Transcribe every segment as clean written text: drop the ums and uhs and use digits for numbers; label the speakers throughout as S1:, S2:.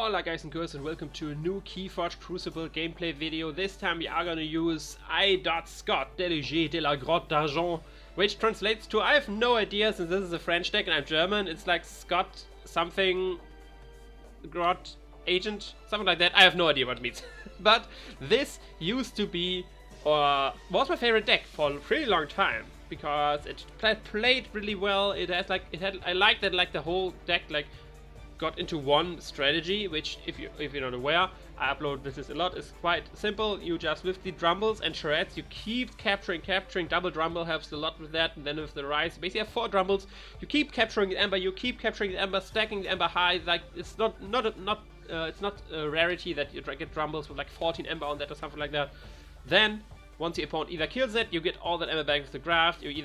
S1: Hola guys and girls, and welcome to a new Keyforge Crucible gameplay video. This time we are gonna use I.Scott, Déléguée de la Grotte d'Archons, which translates to, I have no idea since this is a French deck and I'm German. It's like Scott something Grotte agent, something like that. I have no idea what it means. But this used to be, or was my favorite deck for a pretty long time, because it played really well. I like that, like the whole deck got into one strategy, which if you're not aware, I upload this a lot, is quite simple. You just, with the Drumbles and Charrettes, you keep capturing. Double Drumble helps a lot with that, and then with the Rise, you basically have 4 Drumbles. You keep capturing the Aember, stacking the Aember high. Like, it's not a rarity that you get Drumbles with like 14 Aember on that or something like that. Then once your opponent either kills it, you get all that Aember back with the Graft. You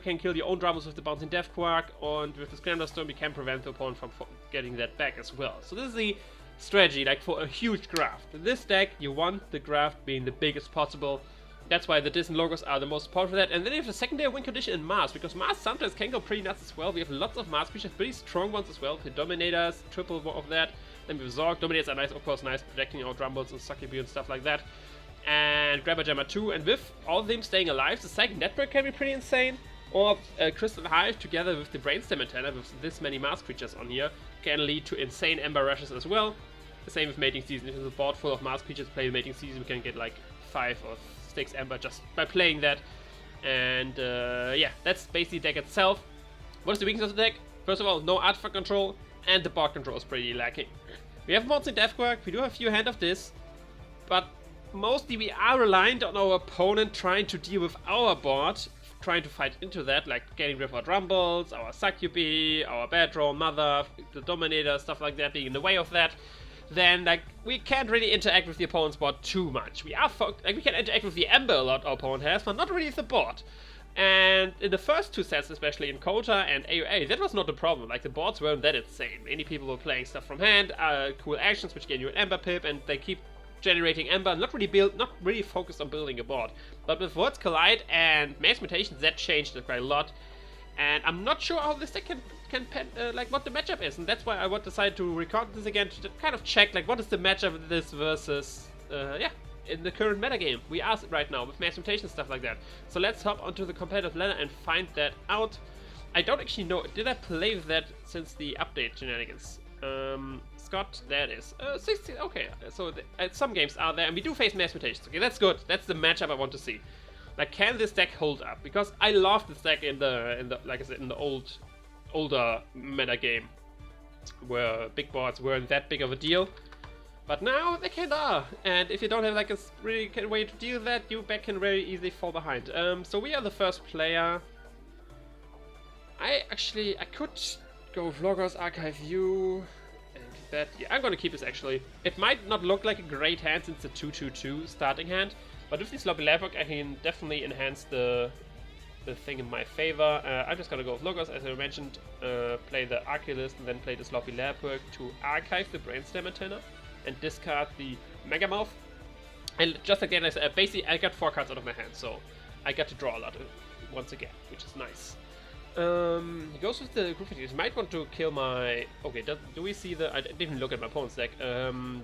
S1: can kill your own Drumbles with the Bouncing Death Quark, and with the Scrambler Storm you can prevent the opponent from getting that back as well. So this is the strategy, like for a huge Graft. In this deck, you want the Graft being the biggest possible. That's why the distant logos are the most support for that. And then you have the secondary win condition in Mars, because Mars sometimes can go pretty nuts as well. We have lots of Mars creatures, pretty strong ones as well. The Dominators, triple of that. Then we have Zorg. Dominators are nice, of course, nice protecting our Drumbles and Succubus and stuff like that. And Grabber Jammer 2, and with all of them staying alive, the Psychic Network can be pretty insane. Or Crystal Hive together with the Brainstem Antenna, with this many Mars creatures on here, can lead to insane Aember rushes as well. The same with Mating Season. If there's a board full of Mars creatures play Mating Season, we can get like 5 or 6 Aember just by playing that. And yeah, that's basically the deck itself. What is the weakness of the deck? First of all, no artifact control, and the board control is pretty lacking. We have Bouncing Death Quark, we do have a few hand of this, but mostly we are reliant on our opponent trying to deal with our board, trying to fight into that, like getting rid of our Drumbles, our Succubus, our Bedroll, Mother, the Dominator, stuff like that, being in the way of that. Then like we can't really interact with the opponent's board too much. We can interact with the Aember a lot our opponent has, but not really with the board. And in the first 2 sets, especially in Kota and AOA, that was not the problem. Like, the boards weren't that insane. Many people were playing stuff from hand, cool actions which gave you an Aember pip, and they keep generating Aember, not really focused on building a board. But with Worlds Collide and Mass Mutations, that changed it quite a lot. And I'm not sure how this deck can like what the matchup is, and that's why I decided to record this again to kind of check like what is the matchup of this versus yeah, in the current metagame we are right now with Mass Mutations, stuff like that. So let's hop onto the competitive ladder and find that out. I don't actually know, did I play with that since the update shenanigans? Scott, there it is. 16, okay, so some games are there, and we do face Mass Mutations. Okay, that's good. That's the matchup I want to see. Like, can this deck hold up? Because I love this deck in the like I said, in the older meta game, where big boards weren't that big of a deal. But now they kind of are, and if you don't have like a really good way to deal with that, your back can very easily fall behind. So we are the first player. I could go with Logos, Archive View, and that. Yeah, I'm gonna keep this actually. It might not look like a great hand since it's a 2/2/2 starting hand, but with this Sloppy Lapbook I can definitely enhance the thing in my favor. I'm just gonna go with Logos, as I mentioned, play the Archilist, and then play the Sloppy Lapbook to archive the Brainstem Antenna and discard the Megamouth. And just again, basically I got 4 cards out of my hand, so I got to draw a lot once again, which is nice. He goes with the Groove. He might want to kill my... Okay, do we see the... I didn't even look at my opponent's deck.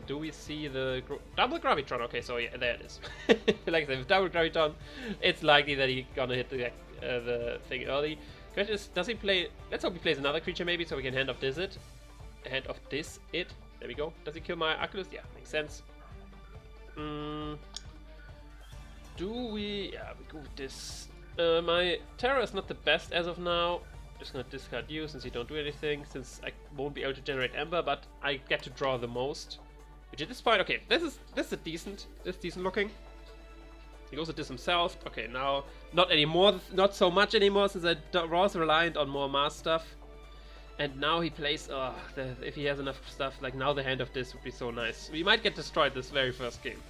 S1: Do we see the... Double Gravitron? Okay, so yeah, there it is. Like I said, with Double Gravitron, it's likely that he's gonna hit the thing early. Question is, does he play... Let's hope he plays another creature maybe, so we can hand off this it. Hand off this it. There we go. Does he kill my Archilist? Yeah, makes sense. Do we... Yeah, we go with this. My Terror is not the best as of now. Just gonna discard you since you don't do anything, since I won't be able to generate Aember, but I get to draw the most. Which at this point, okay, this is decent looking. He goes with this himself. Okay, now not anymore, not so much anymore, since I was reliant on more Mars stuff. And now he plays, if he has enough stuff, like now the hand of this would be so nice. We might get destroyed this very first game.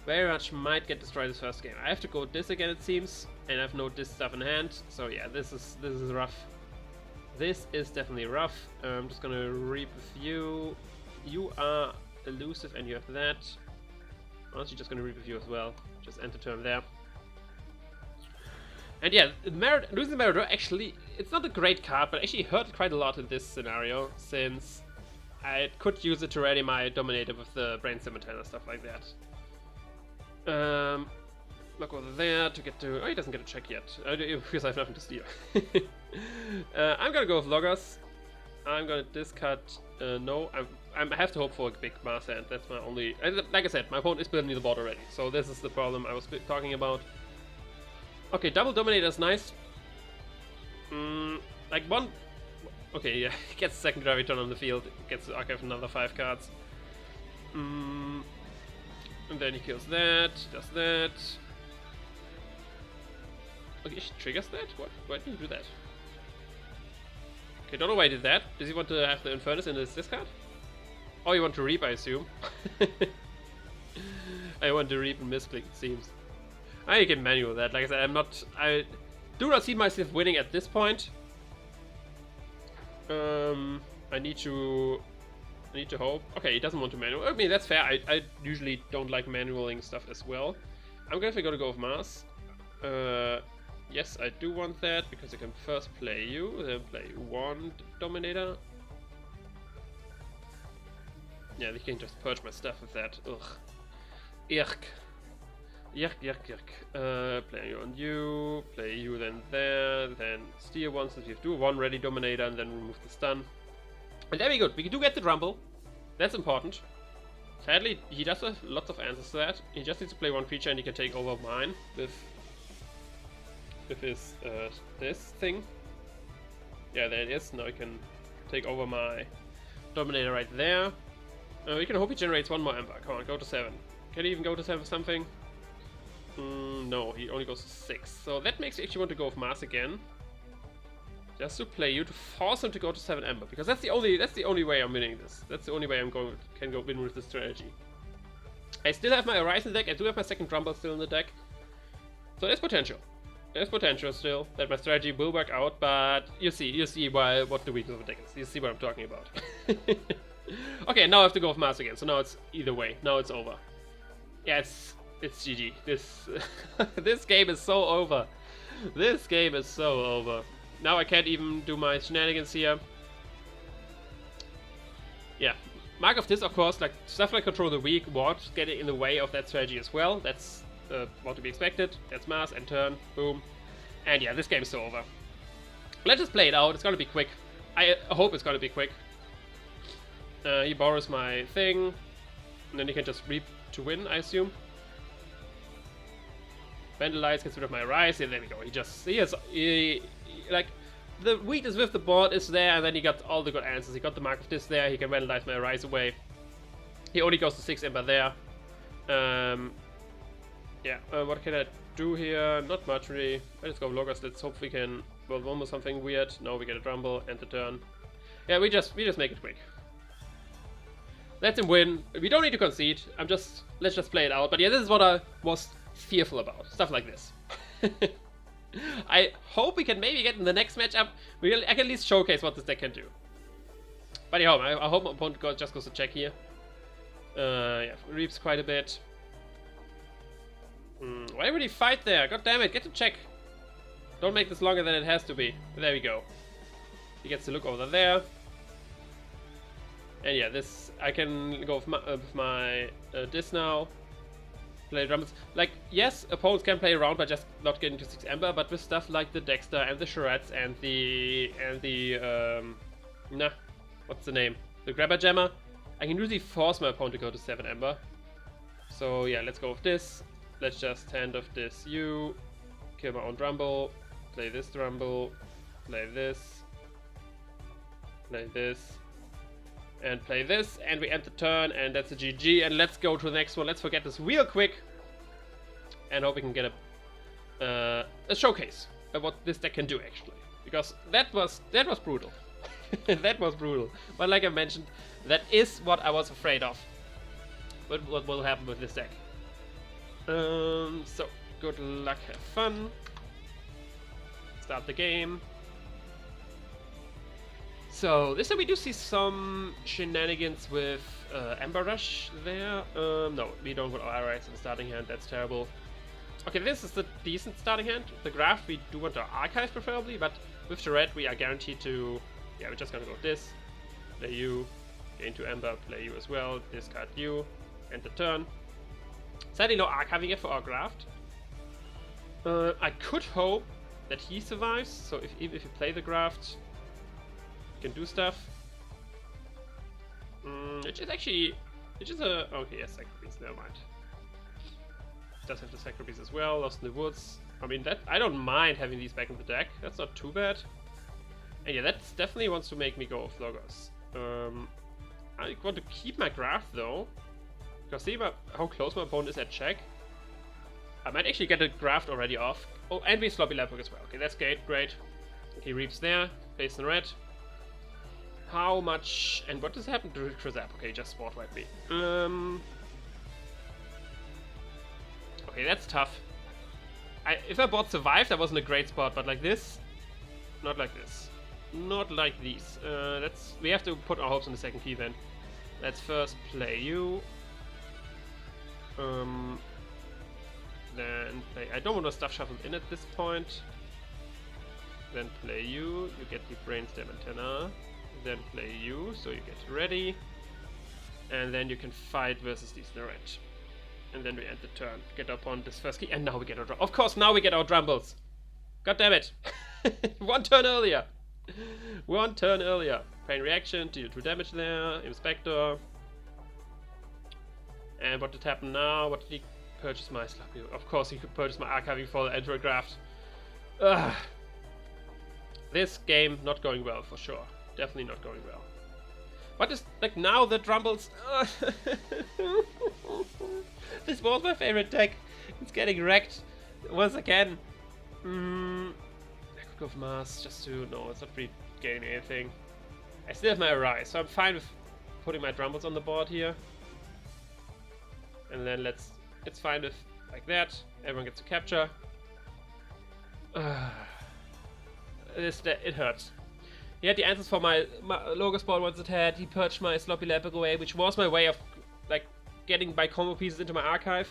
S1: Very much might get destroyed this first game. I have to go with this again, it seems, and I have no this stuff in hand. So yeah, this is rough. This is definitely rough. I'm just gonna reap with you. You are elusive, and you have that. Honestly, just gonna reap with you as well. Just enter turn there. And yeah, losing the Marauder actually, it's not a great card, but actually hurt quite a lot in this scenario, since I could use it to ready my Dominator with the Brain Scimitar and stuff like that. Look over there to get to... Oh, he doesn't get a check yet, because I have nothing to steal. I'm gonna go with Loggers. I'm gonna discard... no, I have to hope for a big Mass Hand. That's my only... Like I said, my opponent is building the board already, so this is the problem I was talking about. Okay, double Dominator is nice. Like one... Okay, yeah, he gets second Graviton on the field, gets to archive another 5 cards. And then he kills that, does that. Okay, he triggers that? What? Why did he do that? Okay, don't know why he did that. Does he want to have the Infernus in his discard? Oh, you want to Reap, I assume. I want to Reap and misclick, it seems. I can manual that. Like I said, I do not see myself winning at this point. I need to hope. Okay, he doesn't want to manual. I mean, that's fair. I usually don't like manualing stuff as well. I'm definitely gonna go with Mars. Yes, I do want that because I can first play you, then play one Dominator. Yeah, they can just purge my stuff with that. Ugh. Yuck. Play you on you, play you then there, then steal one since we have to do one ready Dominator and then remove the stun. And there we go, we do get the Rumble. That's important. Sadly, he does have lots of answers to that. He just needs to play one creature and he can take over mine with his this thing. Yeah, there it is. Now he can take over my Dominator right there. We can hope he generates one more Ember. Come on, go to 7. Can he even go to 7 something? No, he only goes to 6. So that makes me actually want to go with Mars again. Just to play you to force him to go to 7 Ember, because that's the only way I'm winning this. That's the only way I'm can go win with this strategy. I still have my Horizon deck. I do have my second Rumble still in the deck. So there's potential. There's potential still that my strategy will work out, but you see what the weakness of the deck is. You see what I'm talking about. Okay, now I have to go with Mars again. So now it's either way. Now it's over. Yeah, it's GG. This game is so over. This game is so over. Now I can't even do my shenanigans here. Yeah, Mark of this, of course, like stuff like Control the Weak, won't get in the way of that strategy as well. That's what to be expected. That's Mars and turn, boom. And yeah, this game is so over. Let's just play it out. It's gonna be quick. I hope it's gonna be quick. He borrows my thing, and then he can just Reap to win, I assume. Vandalize, gets rid of my Rise, and there we go. Like, the weakness with the board is there, and then he got all the good answers. He got the Mark of this there, he can Vandalize my Rise away. He only goes to 6 Ember there. Yeah, what can I do here? Not much really. Let's go Loggers, let's hope we can world one with something weird. No, we get a Rumble and the turn. Yeah, we just make it quick. Let him win. We don't need to concede. Let's just play it out. But yeah, this is what I was fearful about. Stuff like this. I hope we can maybe get in the next matchup. I can at least showcase what this deck can do. But yeah, I hope my opponent just goes to check here. Yeah, Reaps quite a bit. Why would he fight there? God damn it, get to check. Don't make this longer than it has to be. There we go. He gets to look over there. And yeah, this I can go with my this now. Play drums. Like, yes, opponents can play around by just not getting to 6 Ember, but with stuff like the Dexter and the Charades and the what's the name? The Grabber Jammer, I can usually force my opponent to go to 7 Ember. So yeah, let's go with this. Let's just hand off this you, kill my own Rumble, play this Rumble, play this, and play this, and we end the turn, and that's a GG, and let's go to the next one. Let's forget this real quick, and hope we can get a showcase of what this deck can do, actually. Because that was brutal. That was brutal. But like I mentioned, that is what I was afraid of. But what will happen with this deck? So, good luck, have fun. Start the game. So, this time we do see some shenanigans with Aember Rush there. No, we don't put our Rise in the starting hand, that's terrible. Okay, this is the decent starting hand. The Graft we do want to archive preferably, but with the red we are guaranteed to... Yeah, we're just gonna go with this. Play you, Gain 2 Aember, play you as well, discard you, end the turn. Sadly no archiving yet for our Graft. I could hope that he survives, so if you play the Graft, you can do stuff. Which is a... okay, yes, Sacrobees, never mind. Does have the Sacrobees as well, Lost in the Woods. I mean, that I don't mind having these back in the deck, that's not too bad. And yeah, that definitely wants to make me go with Logos. I want to keep my Graft though, because see how close my opponent is at check. I might actually get a Graft already off. Oh, and we Sloppy Leopard as well. Okay, that's great. Okay, Reap's there, plays in red. How much, and what does happen to Crucible? Okay, just Sport Wipe me. Okay, that's tough. If I bought Survive, that wasn't a great spot, but like this, not like this. Not like these. We have to put our hopes on the second key then. Let's first play you. Then play. I don't want to stuff shuffle in at this point. Then play you. You get the Brainstem Antenna. Then play you, so you get ready. And then you can fight versus these in the red. And then we end the turn. Get upon this first key, and now we get our drum. Of course, now we get our Drumbles. God damn it! One turn earlier. One turn earlier. Pain reaction, deal 2 damage there. Inspector. And what did happen now? What did he purchase my Sloppy? Of course, he could purchase my archiving for the Enter Graft. Ugh. This game not going well for sure. Definitely not going well. What is like now the Drumbles? This was my favorite deck. It's getting wrecked once again. I could go for Mars just to it's not really gaining anything. I still have my Arise, so I'm fine with putting my Drumbles on the board here. And then it's fine with like that. Everyone gets a capture. It hurts. He had the answers for my Logos board once it had. He purged my Sloppy Leopard away, which was my way of like getting my combo pieces into my archive.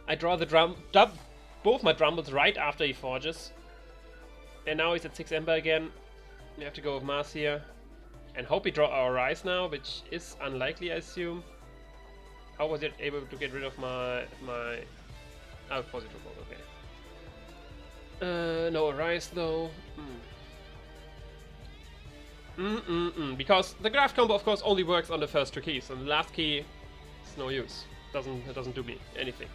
S1: I draw the both my Drumbles right after he forges. And now he's at 6 Aember again. We have to go with Mars here. And hope we draw our Rise now, which is unlikely, I assume. How was it able to get rid of my positive mode? Okay. No Arise though. Because the Graft combo, of course, only works on the first 2 keys, and the last key is no use. It doesn't do me anything.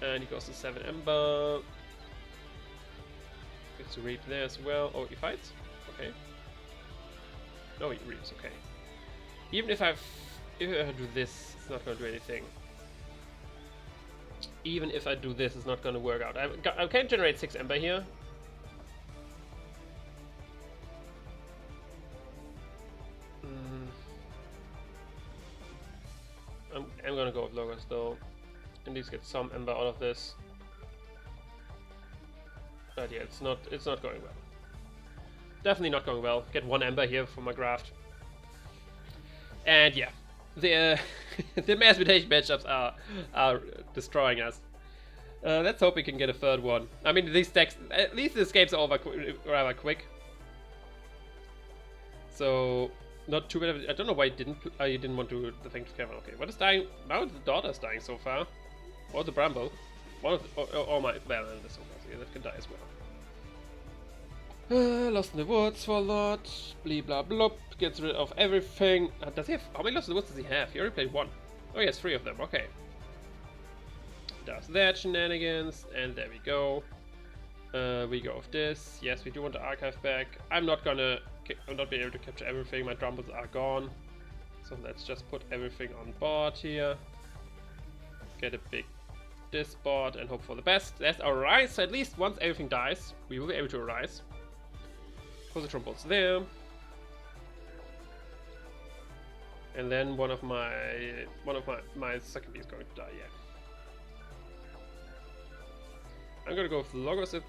S1: And he goes to 7 Aember. Gets to Reap there as well. Oh, he fights? Okay. No, he Reaps, okay. Even if I do this, it's not going to do anything. Even if I do this, it's not going to work out. I can generate 6 Aember here. I'm going to go with Logos though. At least get some Aember out of this. But yeah, it's not going well. Definitely not going well. Get 1 Aember here for my Graft. And yeah, the the mass mutation matchups are destroying us. Let's hope we can get a third one. I mean, these decks, at least this game's over rather quick. So not too bad. I don't know why you didn't want to the thing to Kevin. Okay, what is dying now? The daughter's dying so far, or the Bramble. One of the, or my well, this one yeah, that can die as well. Lost in the Woods for a lot. Blee blah blop. Gets rid of everything. Does he have? How many Lost in the Woods does he have? He already played 1. Oh, he has 3 of them. Okay. Does that shenanigans, and there we go. We go with this. Yes, we do want the archive back. I'm not be able to capture everything. My Drumbles are gone. So let's just put everything on board here. Get a big this board and hope for the best. That's our Rise. So at least once everything dies, we will be able to Rise. Positron bolts there. And then one of my second is going to die, yeah. I'm gonna go with Logos if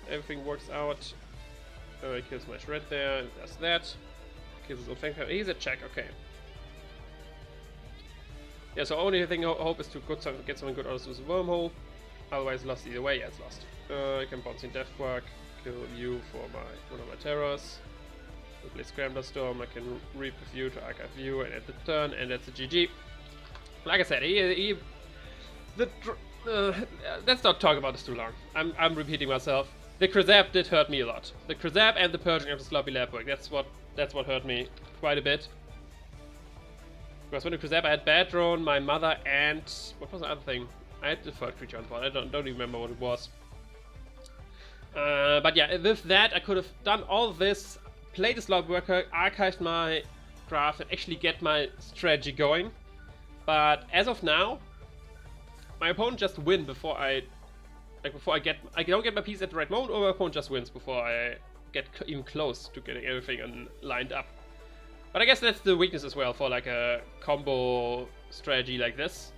S1: everything works out. He kills my Shred there, and does that. Kills his own Fang. He's a check, okay. Yeah, so only thing I hope is to get something good out of this Wormhole. Otherwise lost either way, yeah, it's lost. I can bounce in Deathquark, kill you for one of my terrors. I play Scrambler Storm, I can reap a view to archive view and at the turn, and that's a GG. Like I said, let's not talk about this too long. I'm repeating myself. The Crucible did hurt me a lot. The Crucible and the purging of the sloppy lab work. That's what hurt me quite a bit. Because when the Crucible I had bad drone, my mother, and what was the other thing? I had the third creature on board. I don't even remember what it was. But yeah, with that I could have done all this, played the slot worker, archived my Graft, and actually get my strategy going. But as of now, my opponent just wins before I don't get my piece at the right moment, or my opponent just wins before I get even close to getting everything lined up. But I guess that's the weakness as well for like a combo strategy like this,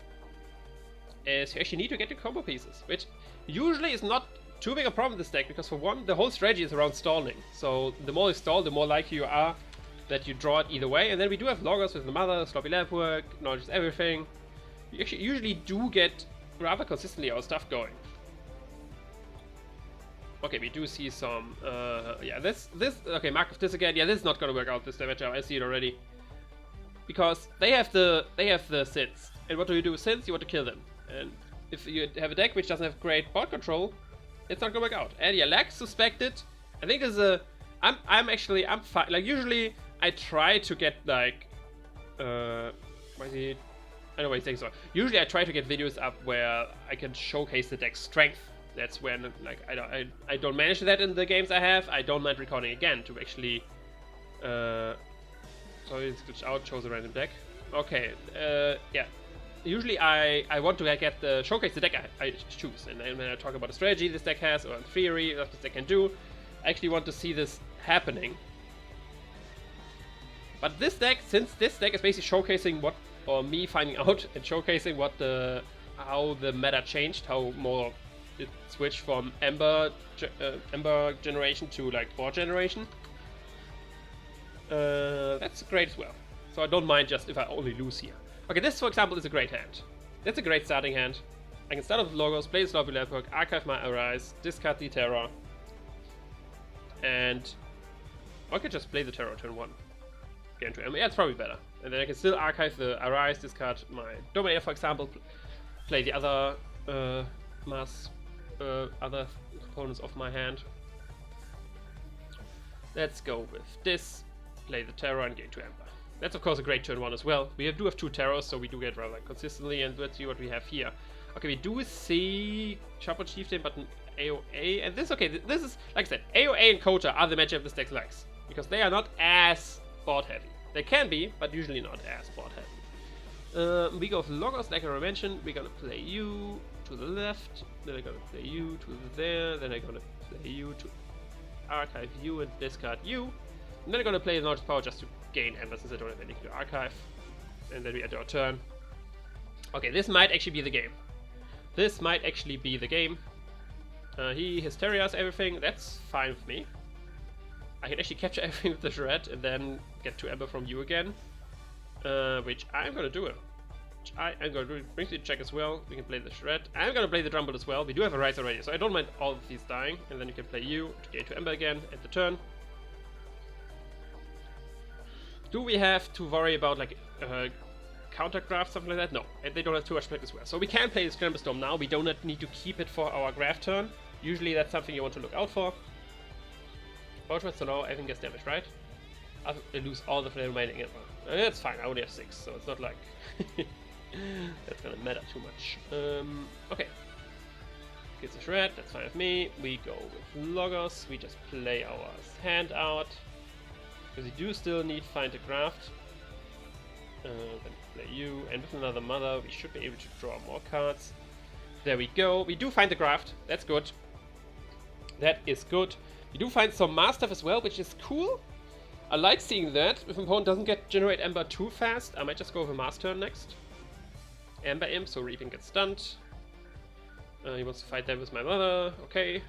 S1: is you actually need to get your combo pieces, which usually is not too big a problem in this deck, because for one, the whole strategy is around stalling. So the more you stall, the more likely you are that you draw it either way. And then we do have loggers with the mother, sloppy lab work, knowledge is everything. You actually usually do get rather consistently our stuff going. Okay, we do see some, yeah, okay, mark of this again. Yeah, this is not gonna work out, this damage up. I see it already. Because they have the Sins. And what do you do with Sins? You want to kill them. And if you have a deck which doesn't have great board control, it's not gonna work out. And yeah, lag suspected. I think there's a, I'm fine. Like, usually I try to get like, why is he, I don't know what he's saying, so. Usually I try to get videos up where I can showcase the deck's strength. That's when, like, I don't manage that in the games I have. I don't mind recording again to actually, sorry, switch out, chose a random deck. Okay, yeah. Usually I want to get the showcase the deck I choose, and then when I talk about the strategy this deck has, or in theory what this deck can do, I actually want to see this happening. But this deck, since this deck is basically showcasing what, or me finding out and showcasing what how the meta changed, how more it switched from Aember generation to like board generation. That's great as well. So I don't mind just if I only lose here. Okay, this for example is a great hand. That's a great starting hand. I can start off with logos, play the sloppy lab work, archive my Arise, discard the Terror, and I could just play the Terror turn 1. Get into Aember. Yeah, it's probably better. And then I can still archive the Arise, discard my Dominator for example, play the other other components of my hand. Let's go with this, play the Terror and get into Aember. That's of course a great turn 1 as well. We do have 2 Terrors, so we do get rather consistently, and let's see what we have here. Okay, we do see Chopper Chieftain, but an AOA, and this, okay, this is, like I said, AOA and Kota are the matchup this deck likes, because they are not as board heavy. They can be, but usually not as board heavy. We go with Logos, like I mentioned. We're gonna play you to the left, then I'm gonna play you to there, then I'm gonna play you to archive you and discard you, and then I'm gonna play the Knowledge Power just to gain Aember since I don't have anything to archive, and then we enter our turn. Okay, this might actually be the game. This might actually be the game. He Hysteria's everything, that's fine with me. I can actually capture everything with the Shred and then get to Aember from you again, which I'm gonna do. I'm gonna do. Brings the check as well. We can play the Shred. I'm gonna play the Drumble as well. We do have a Rise already, so I don't mind all of these dying. And then you can play you to get to Aember again at the turn. Do we have to worry about like counter Graft, something like that? No, and they don't have too much effect as well. So we can play the Scramble Storm now. We don't need to keep it for our Graft turn. Usually that's something you want to look out for. So now everything gets damaged, right? I lose all the remaining Aember. That's fine, I only have 6, so it's not like that's gonna matter too much. Okay. Gets a Shred, that's fine with me. We go with Logos, we just play our hand out. Because we do still need Find a Graft. Then play you, and with another Mother, we should be able to draw more cards. There we go. We do find the Graft, that's good. That is good. We do find some Master stuff as well, which is cool. I like seeing that. If an opponent doesn't generate Aember too fast, I might just go with a Master turn next. Aember Imp, so Reaping gets stunned. He wants to fight that with my Mother, okay.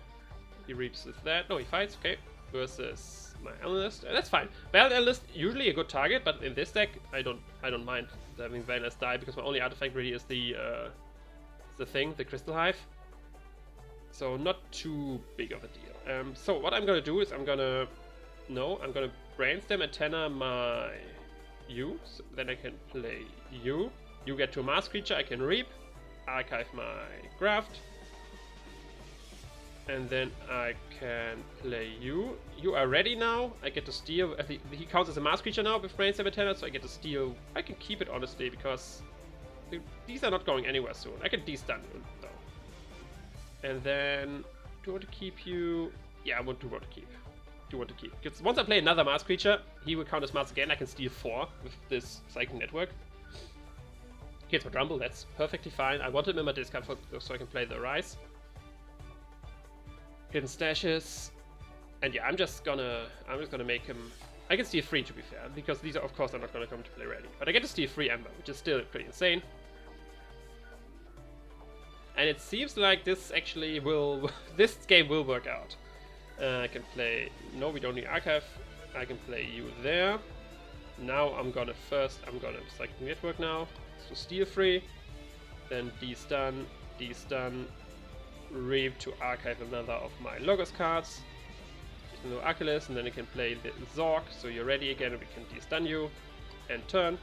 S1: He reaps with that. No, he fights, okay. Versus my Analyst, that's fine. Veiled Analyst, usually a good target, but in this deck, I don't mind having Veiled Analyst die, because my only artifact really is the thing, the Crystal Hive. So not too big of a deal. So what I'm gonna do is I'm gonna brainstem antenna my you, so then I can play you. You get to a mass creature, I can reap, archive my Graft, and then I can play you. You are ready now. I get to steal. He counts as a mass creature now with brainstem antenna, so I get to steal. I can keep it honestly because these are not going anywhere soon. I can de-stun you though. And then do I want to keep you? Yeah, I do want to keep. Because once I play another mass creature, he will count as mass again. I can steal 4 with this Psychic Network. He gets my Rumble, that's perfectly fine. I want him in my discard so I can play the Rise. Hidden Stashes. And yeah, I'm just gonna make him... I can steal 3 to be fair, because these are of course are not gonna come to play ready. But I get to steal 3 Aember, which is still pretty insane. And it seems like this actually will... this game will work out. I can play... No, we don't need Archive. I can play you there. Now I'm gonna Psychic Network now. So steal 3. Then de-stun, reap to archive another of my Logos cards. There's no Achilles, and then I can play the Zork. So you're ready again, and we can de-stun you. And turn.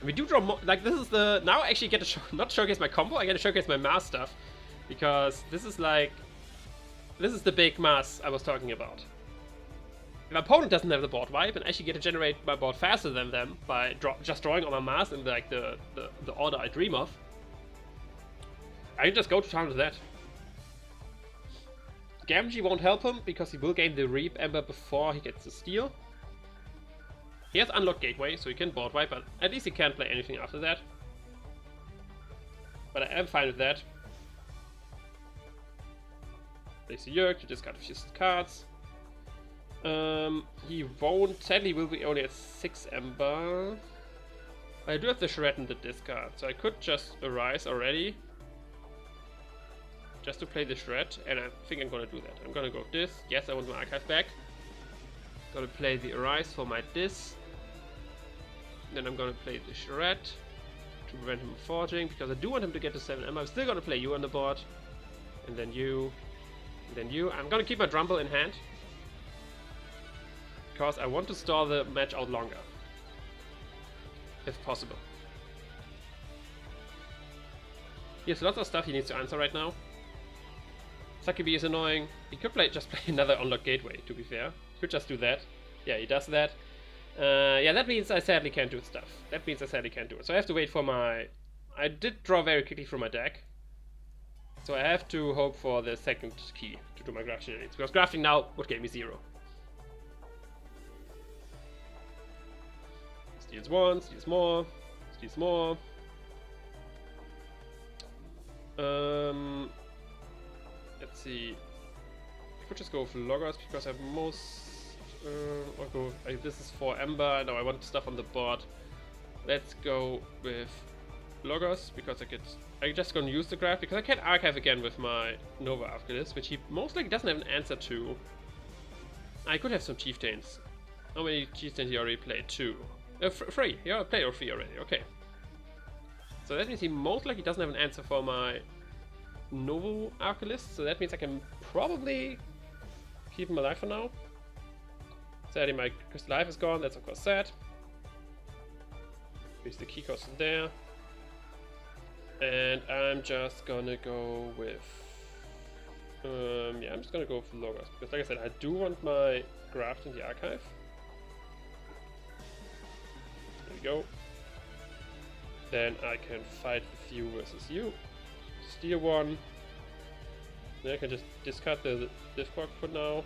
S1: And we do draw more... Like, this is the... Now I actually get to not showcase my combo, I get to showcase my mass stuff. Because this is like... This is the big mass I was talking about. If my opponent doesn't have the board wipe and actually get to generate my board faster than them by just drawing on my mass in like the order I dream of, I can just go to town with that. Gamgee won't help him because he will gain the Reap Aember before he gets the steal. He has unlocked Gateway, so he can board wipe, but at least he can't play anything after that. But I am fine with that. Place a Yerk to discard a few cards. He won't. Sadly, will be only at 6 Aember. I do have the Shred in the discard, so I could just Arise already. Just to play the Shred, and I think I'm gonna do that. I'm gonna go with this. Yes, I want my Archive back. Gonna play the Arise for my Dis. Then I'm gonna play the Shred to prevent him from forging, because I do want him to get to 7 Aember. I'm still gonna play you on the board. And then you. And then you. I'm gonna keep my Drumble in hand. Because I want to stall the match out longer. If possible. He has lots of stuff he needs to answer right now. Sakibi is annoying. He could just play another Unlock Gateway, to be fair. He could just do that. Yeah, he does that. Yeah, that means I sadly can't do stuff. So I have to wait for my... I did draw very quickly from my deck. So I have to hope for the second key to do my grafting needs. Because grafting now would give me 0. Steals 1, steals more, steals more. Let's see. I could just go for Logos because I have most... this is 4 Aember. No, I want stuff on the board. Let's go with Logos because I'm just gonna use the Graft because I can't archive again with my Nova after this, which he most likely doesn't have an answer to. I could have some Chieftains. How many Chieftains he already played? 2. 3. Yeah, I played all 3 already. Okay. So that means he most likely doesn't have an answer for my Novo Arcalist. So that means I can probably keep him alive for now. Sadly, my Crystal Life is gone. That's of course sad. Increase the key cost there. And I'm just gonna go with... yeah, I'm just gonna go for Logos. Because like I said, I do want my Graft in the archive. There we go. Then I can fight with you versus you. Steal 1. Then I can just discard the Diffcork for now.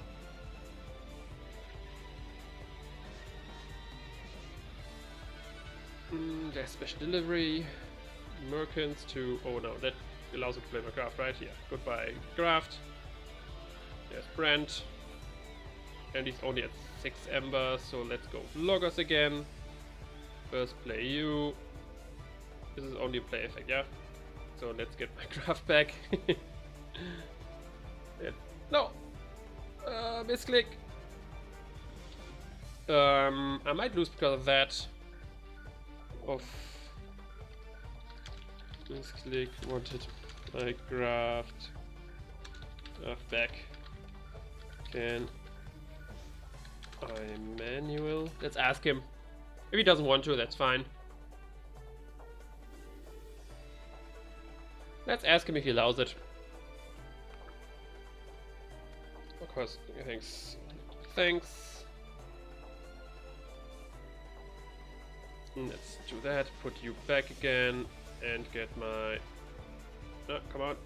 S1: There's special delivery. Merkins to... Oh no, that allows me to play my Graft, right? Yeah, goodbye Graft. There's Brent. And he's only at 6 Aember, so let's go Logos again. First play you. This is only a play effect, yeah? So let's get my Graft back. No! Misclick! I might lose because of that. Misclick, wanted my Graft back. Can Manual. Let's ask him. If he doesn't want to, that's fine. Let's ask him if he allows it. Of course, thanks. Thanks. Let's do that. Put you back again and get my... Oh, come on.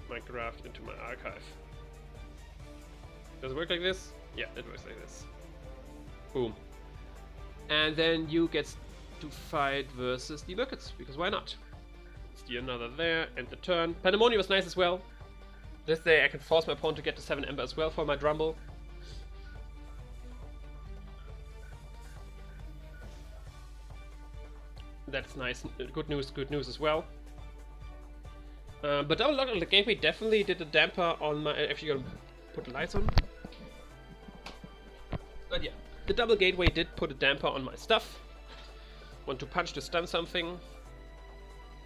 S1: My Graft into my archive. Does it work like this? Yeah, it works like this. Boom. And then you get to fight versus the buckets, because why not? Steal another there, and the turn. Pandemonium was nice as well. This day I can force my opponent to get to 7 Aember as well for my Drumble. That's nice. Good news as well. But double lock on the gateway definitely did a damper on my... Actually, gonna put the lights on. But yeah, the double gateway did put a damper on my stuff. Want to punch to stun something.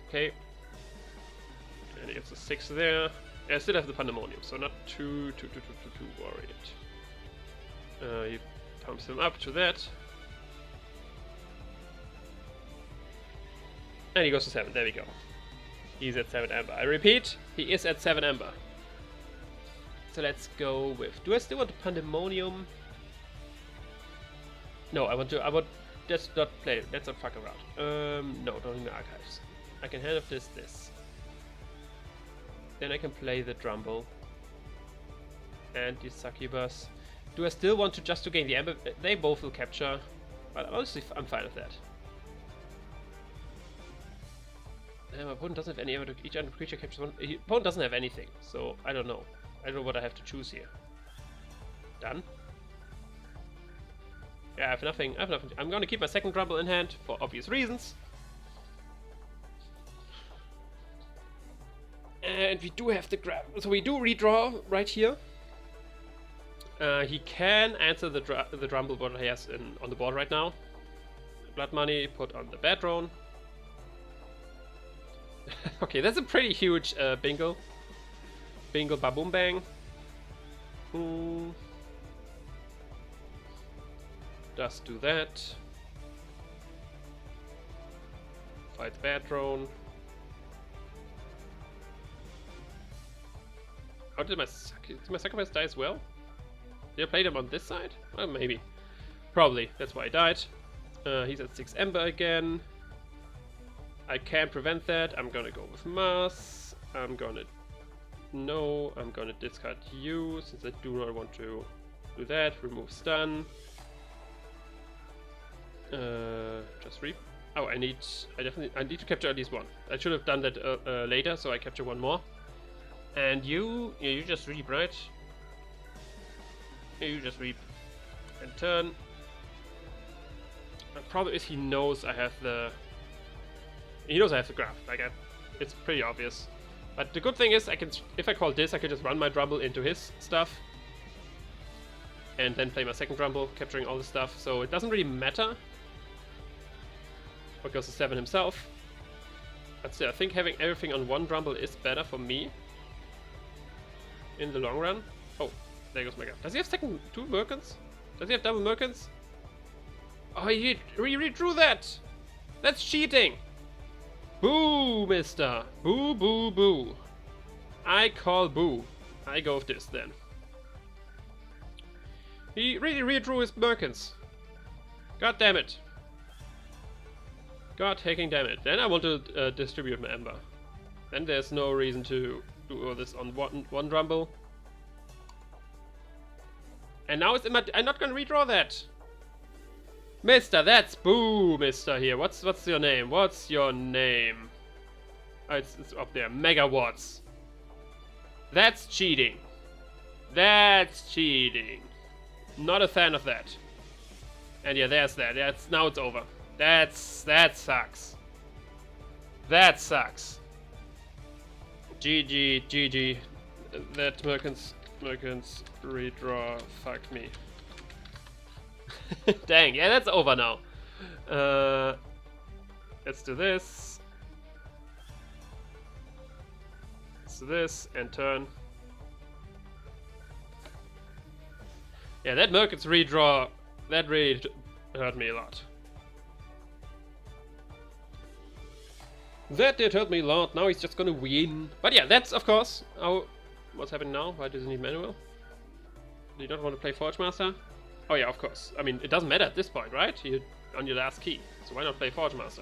S1: Okay. And he gets a 6 there. I still have the Pandemonium, so not too worried. He pumps him up to that. And he goes to 7, there we go. He's at 7 Aember. I repeat, he is at 7 Aember. So let's go with... Do I still want the Pandemonium? No, I would just not play. Let's not fuck around. No, don't need my archives. I can handle this. Then I can play the Drumble. And the Succubus. Do I still want to just to gain the Aember? They both will capture. But honestly, I'm fine with that. My opponent doesn't have any Aember. Each other creature captures one. His opponent doesn't have anything. So I don't know. I don't know what I have to choose here. Done. Yeah, I have nothing. I'm going to keep my second Drumble in hand for obvious reasons. And we do have the grab. So we do redraw right here. He can answer the Drumble what he has on the board right now. Blood Money put on the bad drone. Okay, that's a pretty huge bingo. Bingo baboom bang. Just do that. Fight the bad drone. How did my sacrifice die as well? Did I play them on this side? Well, maybe. Probably. That's why I died. He's at 6 Aember again. I can't prevent that. I'm gonna go with Mass. I'm gonna discard you since I do not want to do that. Remove stun. Just reap. Oh, I need to capture at least one. I should have done that later, so I capture one more. And you just reap, right? Yeah, you just reap and turn. The problem is he knows I have the. He knows I have the Graft. Like it's pretty obvious. But the good thing is, if I call this, I can just run my Drumble into his stuff, and then play my second Drumble, capturing all the stuff. So it doesn't really matter what goes to 7 himself. But still, I think having everything on one Drumble is better for me in the long run. Oh, there goes my guy. Does he have two Merkins? Does he have double Merkins? Oh, he redrew that! That's cheating! Boo, mister! Boo, boo, boo. I call boo. I go with this then. He really redrew his Merkins. God damn it. God taking damn it. Then I want to distribute my Aember. Then there's no reason to do all this on one Drumble. And now it's in my... I'm not gonna redraw that! Mister, that's boo, mister here. What's your name? What's your name? Oh, it's up there. Megawatts. That's cheating. That's cheating. Not a fan of that. And yeah, there's that. Now it's over. That sucks. That sucks. GG. That Merkins redraw. Fuck me. Dang, yeah, that's over now. Let's do this. Let's do this and turn. Yeah, that Merkins redraw, that really hurt me a lot. That did hurt me a lot. Now he's just gonna win. But yeah, that's of course what's happening now. Why does he need manual? Do you not want to play Forge Master? Oh yeah, of course. I mean, it doesn't matter at this point, right? You're on your last key. So why not play Forge Master?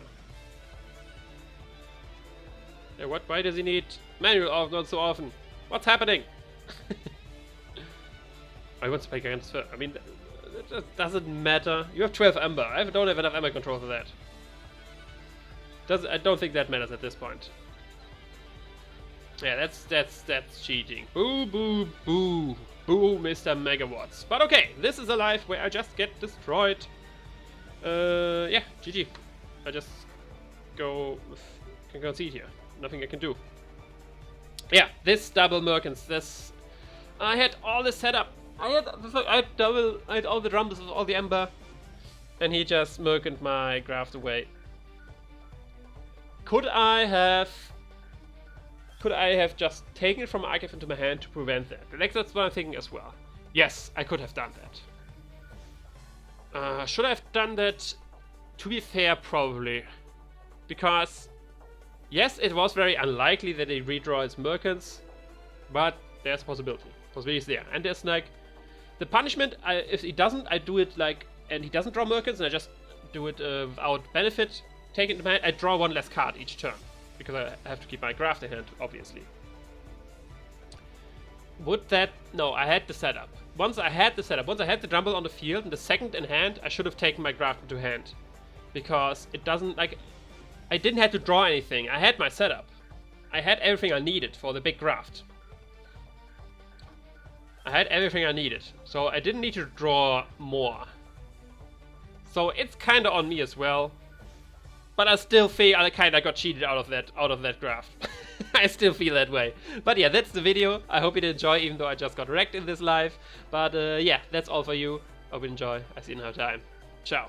S1: Yeah, why does he need manual not so often? What's happening? I want to play against her. I mean, it just doesn't matter. You have 12 Aember. I don't have enough Aember control for that. I don't think that matters at this point. Yeah, that's cheating. Boo, boo, boo. Boo, Mr. Megawatts. But okay, this is a life where I just get destroyed. Yeah, GG. I just can concede here. Nothing I can do. Yeah, this double Merkins, this... I had all this setup. I had all the drums with all the Aember. And he just Merkined my Graft away. Could I have just taken it from Archive into my hand to prevent that? That's what I'm thinking as well. Yes, I could have done that. Should I have done that? To be fair, probably. Because, yes, it was very unlikely that he redraw his Merkins, but there's possibility. Possibility is there. And there's like, the punishment, if he doesn't, I do it like, and he doesn't draw Merkins, and I just do it without benefit. Take it into my hand, I draw one less card each turn. Because I have to keep my Graft in hand, obviously. Would that... No, I had the setup. Once I had the Drumble on the field, and the second in hand, I should have taken my Graft into hand. Because it doesn't, like... I didn't have to draw anything. I had my setup. I had everything I needed for the big Graft. I had everything I needed. So I didn't need to draw more. So it's kinda on me as well. But I still feel I kinda got cheated out of that Graft. I still feel that way. But yeah, that's the video. I hope you did enjoy, even though I just got wrecked in this live. But yeah, that's all for you. Hope you enjoy. I see you in another time. Ciao.